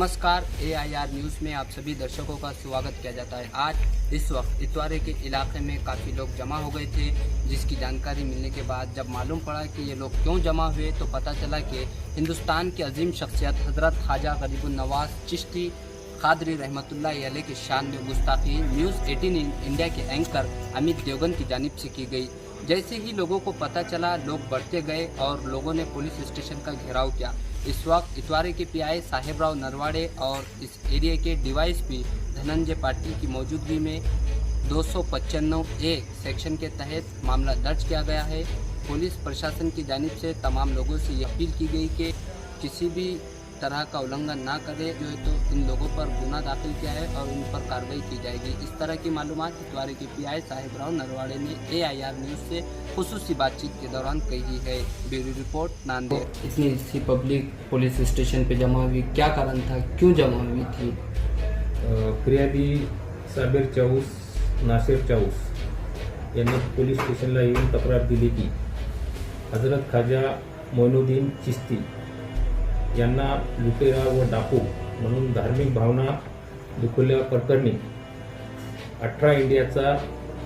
नमस्कार, AIR news में आप सभी दर्शकों का स्वागत किया जाता है। आज इस वक्त इतवारे के इलाके में काफ़ी लोग जमा हो गए थे, जिसकी जानकारी मिलने के बाद जब मालूम पड़ा कि ये लोग क्यों जमा हुए तो पता चला कि हिंदुस्तान की अजीम शख्सियत हज़रत ख्वाजा गरीबुन नवाज चिश्ती कादरी रहमतुल्लाह अलैह की शान में गुस्ताखी न्यूज़ 18 इंडिया के एंकर अमित देवगन की जानिब से की गई। जैसे ही लोगों को पता चला, लोग बढ़ते गए और लोगों ने पुलिस स्टेशन का घेराव किया। इस वक्त इतवारे के PI साहेबराव नरवाड़े और इस एरिया के DYSP धनंजय पाटिल की मौजूदगी में 295A सेक्शन के तहत मामला दर्ज किया गया है। पुलिस प्रशासन की जानिब से तमाम लोगों से ये अपील की गई कि किसी भी तरह का उल्लंघन ना करे, जो है तो इन लोगों पर गुना दाखिल किया है और उन पर कार्रवाई की जाएगी। इस तरह की मालूमात इतवारे के PI साहेबराव नरवाड़े ने AIR न्यूज़ से खुसूसी बातचीत के दौरान कही है। Bureau report, Nanded. इतनी सी पब्लिक पुलिस स्टेशन पे जमा हुई, क्या कारण था, क्यों जमा हुई थी? फिर्यादी साबिर चाऊस, नासिर चाऊस यांनी पोलीस स्टेशनला येऊन तक्रार दिली की हजरत ख्वाजा मोइनुद्दीन चिश्ती यांना लुटेरा व डाकू म्हणून धार्मिक भावना दुखवल्या प्रकरणी 18 इंडियाचा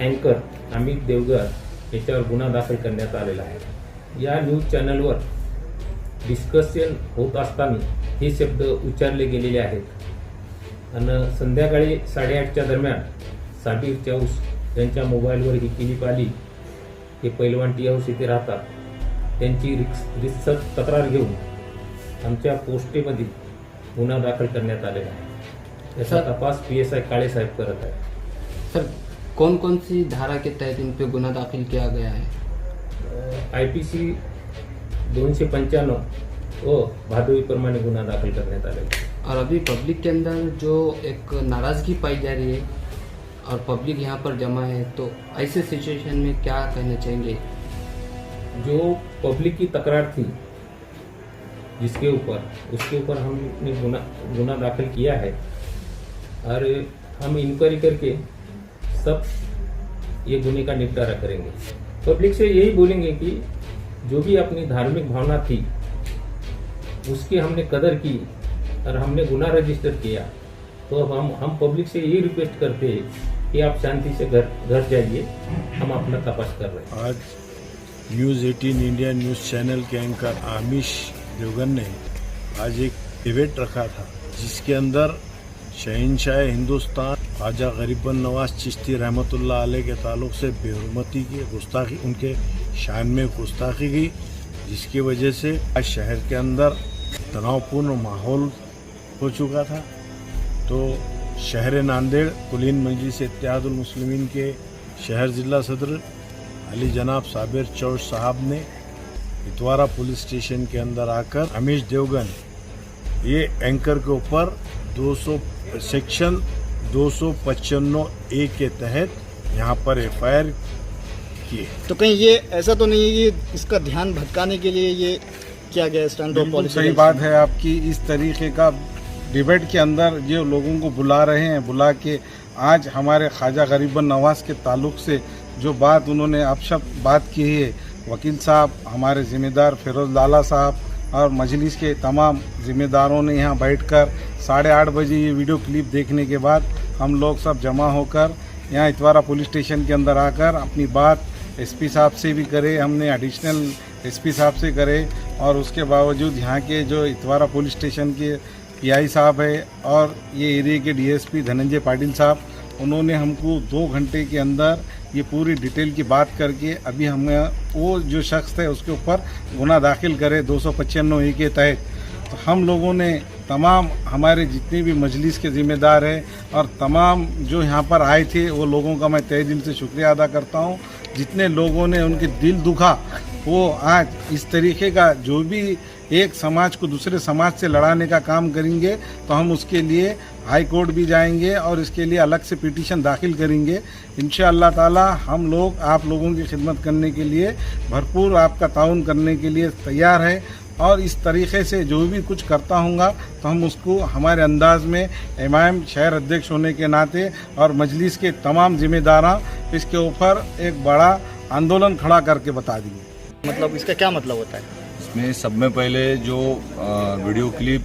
अँकर अमित देवगन याच्यावर गुन्हा दाखल करण्यात आलेला आहे। या न्यूज चॅनलवर डिस्कशन होत असताना हे शब्द उच्चारले गेलेले आहेत आणि संध्याकाळी 8:30च्या दरम्यान साबिर चाऊस यांच्या मोबाईलवर ही क्लिप आली। ते पैलवान टी हाऊस येथे राहतात, त्यांची रितसर तक्रार घेऊन आमच्या पोस्टेमध्ये गुन्हा दाखल करण्यात आलेला आहे। याचा तपास PSI काळे साहेब करत आहे। सर, कौन कौन सी धारा के तहत इन पे गुना दाखिल किया गया है? IPC 295 व भादवी प्रमाणे गुन्हा दाखल करण्यात आलेला है। और अभी पब्लिक के अंदर जो एक नाराज़गी पाई जा रही है और पब्लिक यहाँ पर जमा है, तो ऐसे सिचुएशन में क्या कहना चाहेंगे? जो पब्लिक की तकरार थी उसके ऊपर हमने गुना दाखिल किया है और हम इंक्वायरी करके सब ये गुने का निपटारा करेंगे। पब्लिक से यही बोलेंगे कि जो भी अपनी धार्मिक भावना थी उसकी हमने कदर की और हमने गुना रजिस्टर किया, तो अब हम पब्लिक से यही रिक्वेस्ट करते हैं कि आप शांति से घर जाइए, हम अपना तपास कर रहे हैं। आज न्यूज़ 18 इंडिया न्यूज़ चैनल के एंकर आमिश देवगन ने आज एक डिबेट रखा था, जिसके अंदर शहंशाह हिंदुस्तान ख्वाजा गरीबुन नवाज चिश्ती रहमतुल्लाह अलैह के ताल्लुक से बेहुरमती की गुस्ताखी, उनके शान में गुस्ताखी गई, जिसकी वजह से आज शहर के अंदर तनावपूर्ण माहौल हो चुका था। तो शहर नांदेड़ कुलीन मजलिस इत्तेहादुल मुस्लिमीन के शहर ज़िला सदर अली जनाब साबिर चाऊस साहब ने इतवारा पुलिस स्टेशन के अंदर आकर अमीश देवगन ये एंकर के ऊपर सेक्शन 295A के तहत यहाँ पर FIR किए। तो कहीं ये ऐसा तो नहीं है ये इसका ध्यान भटकाने के लिए ये किया गया स्टैंड ऑफ पॉलिसी? सही बात है आपकी। इस तरीके का डिबेट के अंदर जो लोगों को बुला रहे हैं, बुला के आज हमारे ख्वाजा गरीबुन नवाज के ताल्लुक से जो बात उन्होंने अपशब्द बात की है, वकील साहब, हमारे ज़िम्मेदार फिरोज लाला साहब और मजलिस के तमाम ज़िम्मेदारों ने यहाँ बैठकर 8:30 बजे ये वीडियो क्लिप देखने के बाद हम लोग सब जमा होकर यहाँ इतवारा पुलिस स्टेशन के अंदर आकर अपनी बात SP साहब से भी करे, हमने एडिशनल SP साहब से करे और उसके बावजूद यहाँ के जो इतवारा पुलिस स्टेशन के PI साहब है और ये एरिया के DSP धनंजय पाटिल साहब, उन्होंने हमको 2 घंटे के अंदर ये पूरी डिटेल की बात करके अभी हमें वो जो शख्स थे उसके ऊपर गुना दाखिल करे 295A के तहत। तो हम लोगों ने तमाम हमारे जितने भी मजलिस के ज़िम्मेदार हैं और तमाम जो यहाँ पर आए थे वो लोगों का मैं तहे दिल से शुक्रिया अदा करता हूँ। जितने लोगों ने उनके दिल दुखा, वो आज इस तरीके का जो भी एक समाज को दूसरे समाज से लड़ाने का काम करेंगे, तो हम उसके लिए हाई कोर्ट भी जाएंगे और इसके लिए अलग से पिटीशन दाखिल करेंगे। इंशाअल्लाह ताला हम लोग आप लोगों की खिदमत करने के लिए, भरपूर आपका ताउन करने के लिए तैयार है और इस तरीके से जो भी कुछ करता होगा तो हम उसको हमारे अंदाज में इमाम शहर अध्यक्ष होने के नाते और मजलिस के तमाम जिम्मेदारां इसके ऊपर एक बड़ा आंदोलन खड़ा करके बता देंगे। मतलब इसका क्या मतलब होता है? इसमें सब में पहले जो वीडियो क्लिप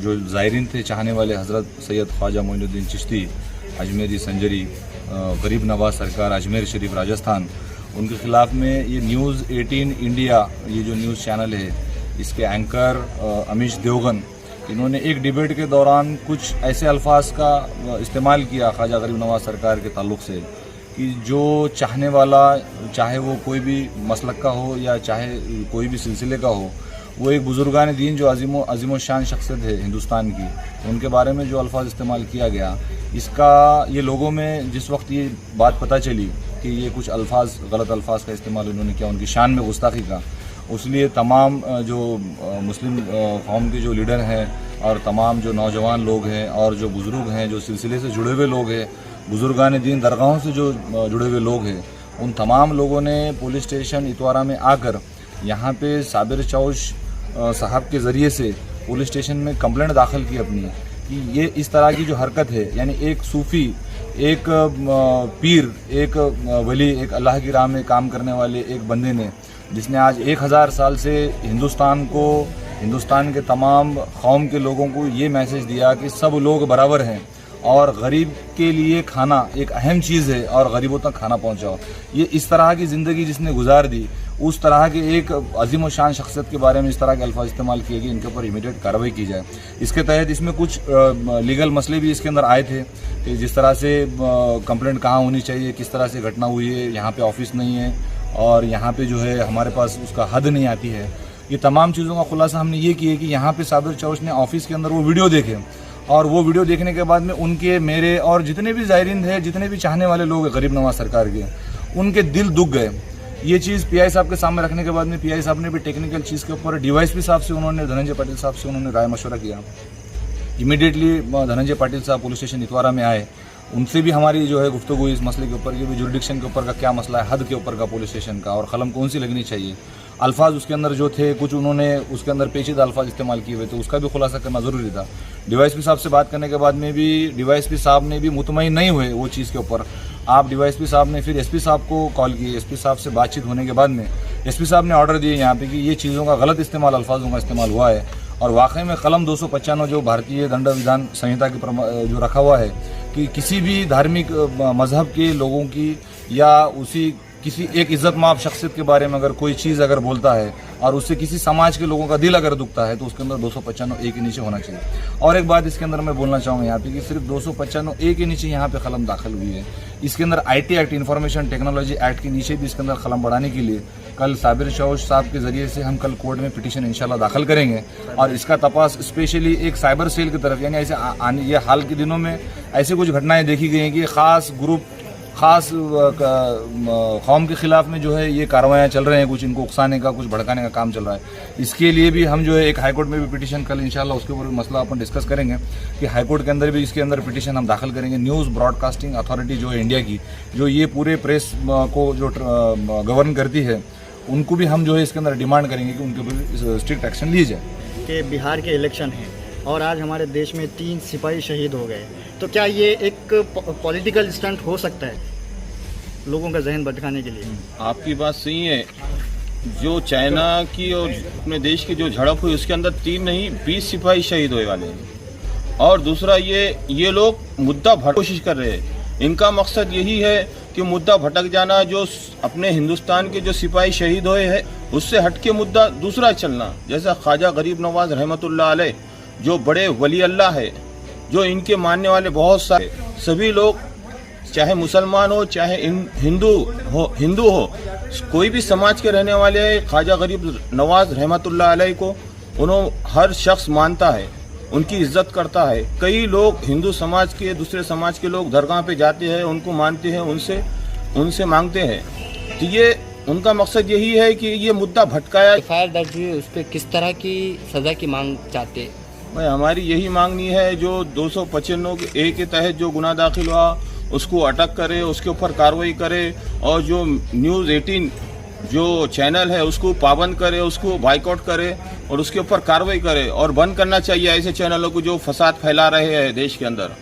जो ज़ायरीन थे, चाहने वाले हज़रत सैयद ख्वाजा मोइनुद्दीन चिश्ती अजमेरी संजरी गरीब नवाज सरकार अजमेर शरीफ राजस्थान, उनके ख़िलाफ़ में ये न्यूज़ 18 इंडिया ये जो न्यूज़ चैनल है इसके एंकर अमीश देवगन, इन्होंने एक डिबेट के दौरान कुछ ऐसे अल्फाज का इस्तेमाल किया ख्वाजा गरीब नवाज सरकार के ताल्लुक़ से कि जो चाहने वाला, चाहे वो कोई भी मसलक का हो या चाहे कोई भी सिलसिले का हो, वो एक बुजुर्गान दीन जो अजीम शान शख्सियत है हिंदुस्तान की, उनके बारे में जो अल्फाज इस्तेमाल किया गया, इसका ये लोगों में जिस वक्त ये बात पता चली कि ये कुछ अल्फाज, गलत अल्फाज का इस्तेमाल उन्होंने किया उनकी शान में गुस्ताखी का, उसलिए तमाम जो मुस्लिम कौम के जो लीडर हैं और तमाम जो नौजवान लोग हैं और जो बुज़ुर्ग हैं, जो सिलसिले से जुड़े हुए लोग हैं, बुजुर्गान दीन दरगाहों से जो जुड़े हुए लोग हैं, उन तमाम लोगों ने पुलिस स्टेशन इतवारा में आकर यहाँ पे साबिर चौश साहब के ज़रिए से पुलिस स्टेशन में कंप्लेंट दाखिल की अपनी कि ये इस तरह की जो हरकत है, यानी एक सूफ़ी, एक पीर, एक वली, एक अल्लाह की राह में काम करने वाले एक बंदे ने, जिसने आज 1000 साल से हिंदुस्तान के तमाम कौम के लोगों को ये मैसेज दिया कि सब लोग बराबर हैं और गरीब के लिए खाना एक अहम चीज़ है और गरीबों तक खाना पहुंचाओ। ये इस तरह की ज़िंदगी जिसने गुजार दी, उस तरह के एक अजीम शान शख्सियत के बारे में इस तरह के अल्फाज इस्तेमाल किए गए, इनके ऊपर इमीडिएट कार्रवाई की जाए। इसके तहत इसमें कुछ लीगल मसले भी इसके अंदर आए थे कि जिस तरह से कंप्लेंट कहाँ होनी चाहिए, किस तरह से घटना हुई है, यहाँ पे ऑफिस नहीं है और यहाँ पे जो है हमारे पास उसका हद नहीं आती है। ये तमाम चीज़ों का खुलासा हमने ये किया कि यहाँ पे साबिर चौश ने ऑफिस के अंदर वो वीडियो देखे और वो वीडियो देखने के बाद में उनके, मेरे और जितने भी ज़ायरीन थे, जितने भी चाहने वाले लोग हैं गरीब नवाज सरकार के, उनके दिल दुख गए। ये चीज़ पीआई साहब के सामने रखने के बाद में पीआई साहब ने भी टेक्निकल चीज़ के ऊपर डीवाईएसपी साहब से उन्होंने, धनंजय पाटिल साहब से उन्होंने राय मशवरा किया। इमीडिएटली धनंजय पाटिल साहब पुलिस स्टेशन इतवारा में आए, उनसे भी हमारी जो है गुफ्तगू हुई इस मसले के ऊपर कि भी जुरिडिक्शन के ऊपर का क्या मसला है, हद के ऊपर का पुलिस स्टेशन का, और कलम कौन सी लगनी चाहिए। अल्फाज उसके अंदर जो थे, कुछ उन्होंने उसके अंदर पेचीदा अल्फाज इस्तेमाल किए हुए थे, उसका भी खुलासा करना ज़रूरी था। डीवाईएसपी साहब से बात करने के बाद में भी डीवाईएसपी साहब ने भी मुतमईन नहीं हुए वो चीज़ के ऊपर। आप डीवाईएसपी साहब ने फिर एसपी साहब को कॉल किए, एसपी साहब से बातचीत होने के बाद में एसपी साहब ने ऑर्डर दिए यहाँ पे कि ये चीज़ों का गलत इस्तेमाल, अल्फाजों का इस्तेमाल हुआ है और वाकई में कलम 295 जो भारतीय दंड विधान संहिता की जो रखा हुआ है कि किसी भी धार्मिक मजहब के लोगों की या उसी किसी एक इज्जत माब शख्सियत के बारे में अगर कोई चीज़ अगर बोलता है और उससे किसी समाज के लोगों का दिल अगर दुखता है तो उसके अंदर 295 ए के नीचे होना चाहिए। और एक बात इसके अंदर मैं बोलना चाहूँगा यहाँ पे कि सिर्फ 295 ए के नीचे यहाँ पे कलम दाखिल हुई है, इसके अंदर IT act, information technology act के नीचे भी इसके अंदर कलम बढ़ाने के लिए कल साबिर चौश साहब के जरिए से हम कल कोर्ट में पिटीशन इंशाल्लाह दाखिल करेंगे और इसका तपास स्पेशली एक साइबर सेल की तरफ, यानी ऐसे ये हाल के दिनों में ऐसे कुछ घटनाएं देखी गई हैं कि ख़ास ग्रुप, ख़ास कौम के ख़िलाफ़ में जो है ये कार्रवाइयाँ चल रहे हैं, कुछ इनको उकसाने का, कुछ भड़काने का काम चल रहा है। इसके लिए भी हम जो है एक हाईकोर्ट में भी पिटीशन कल इंशाल्लाह उसके ऊपर भी मसला अपन डिस्कस करेंगे कि हाईकोर्ट के अंदर भी इसके अंदर पिटीशन हम दाखिल करेंगे। न्यूज़ ब्रॉडकास्टिंग अथॉरिटी जो है इंडिया की, जो ये पूरे प्रेस को जो गवर्न करती है, उनको भी हम जो है इसके अंदर डिमांड करेंगे कि उनके ऊपर स्ट्रिक्ट एक्शन लिए जाए। कि बिहार के इलेक्शन हैं और आज हमारे देश में 3 सिपाही शहीद हो गए, तो क्या ये एक पॉलिटिकल स्टंट हो सकता है लोगों का जहन भटकाने के लिए? आपकी बात सही है। जो चाइना की और अपने देश की जो झड़प हुई उसके अंदर 3 नहीं 20 सिपाही शहीद होने वाले हैं। और दूसरा ये लोग मुद्दा भटक कोशिश कर रहे हैं। इनका मकसद यही है कि मुद्दा भटक जाना, जो अपने हिंदुस्तान के जो सिपाही शहीद हुए हैं उससे हटके मुद्दा दूसरा चलना। जैसा ख्वाजा गरीब नवाज रहमतुल्लाह अलैह जो बड़े वली अल्लाह है, जो इनके मानने वाले बहुत सारे सभी लोग, चाहे मुसलमान हो चाहे हिंदू हो, कोई भी समाज के रहने वाले ख्वाजा गरीब नवाज रहमतुल्लाह अलैह को उन्होंने हर शख्स मानता है, उनकी इज्जत करता है। कई लोग हिंदू समाज के, दूसरे समाज के लोग दरगाह पे जाते हैं, उनको मानते हैं, उनसे मांगते हैं। तो ये उनका मकसद यही है कि ये मुद्दा भटकाया। एफआईआर दर्ज हुई, उस पर किस तरह की सज़ा की मांग चाहते हैं? भाई हमारी यही मांगनी है, जो 295 ए के तहत जो गुनाह दाखिल हुआ उसको अटक करे, उसके ऊपर कार्रवाई करे और जो न्यूज़ 18 जो चैनल है उसको पाबंद करे, उसको बाइकआउट करे और उसके ऊपर कार्रवाई करे और बंद करना चाहिए ऐसे चैनलों को जो फसाद फैला रहे हैं देश के अंदर।